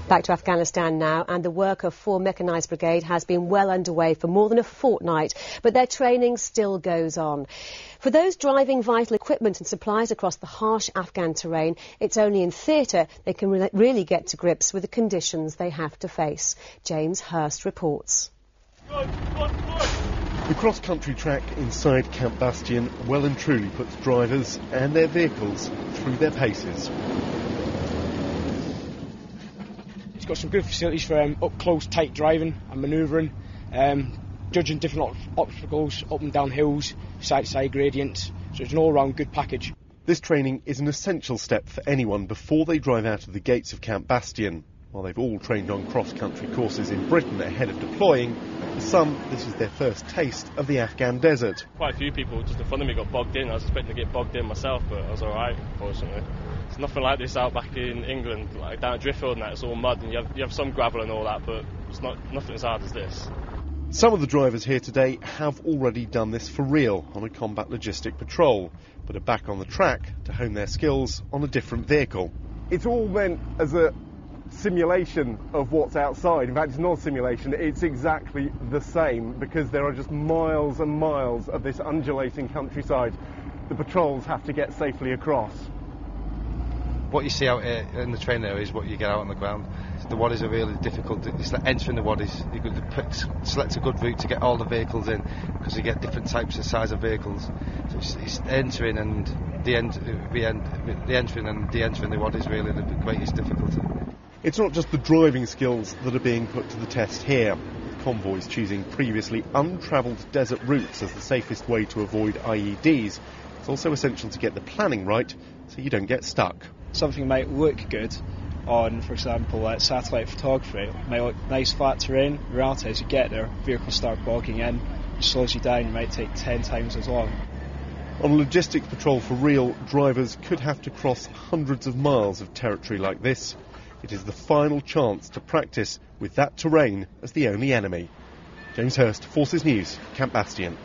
Back to Afghanistan now, and the work of 4 Mechanised Brigade has been well underway for more than a fortnight, but their training still goes on. For those driving vital equipment and supplies across the harsh Afghan terrain, it's only in theatre they can really get to grips with the conditions they have to face. James Hurst reports. The cross-country track inside Camp Bastion well and truly puts drivers and their vehicles through their paces. It's got some good facilities for up-close, tight driving and manoeuvring, judging different obstacles, up and down hills, side-to-side gradients, so it's an all-round good package. This training is an essential step for anyone before they drive out of the gates of Camp Bastion. While they've all trained on cross-country courses in Britain ahead of deploying, for some this is their first taste of the Afghan desert. Quite a few people just in front of me got bogged in. I was expecting to get bogged in myself, but I was alright, fortunately. It's nothing like this out back in England, like down at Driftfield and that, it's all mud and you have some gravel and all that, but it's nothing as hard as this. Some of the drivers here today have already done this for real on a combat logistic patrol, but are back on the track to hone their skills on a different vehicle. It's all meant as a simulation of what's outside. In fact, it's not a simulation, it's exactly the same, because there are just miles and miles of this undulating countryside the patrols have to get safely across. What you see out here in the train area is what you get out on the ground. The waddies are really difficult. It's like entering the waddies. You've got to select a good route to get all the vehicles in, because you get different types of size of vehicles. So it's entering and entering and de-entering the waddies really the greatest difficulty. It's not just the driving skills that are being put to the test here, with convoys choosing previously untravelled desert routes as the safest way to avoid IEDs. It's also essential to get the planning right so you don't get stuck. Something might look good on, for example, satellite photography. It might look nice flat terrain. In reality, as you get there, vehicles start bogging in, it slows you down, it might take 10 times as long. On logistics patrol for real, drivers could have to cross hundreds of miles of territory like this. It is the final chance to practice with that terrain as the only enemy. James Hurst, Forces News, Camp Bastion.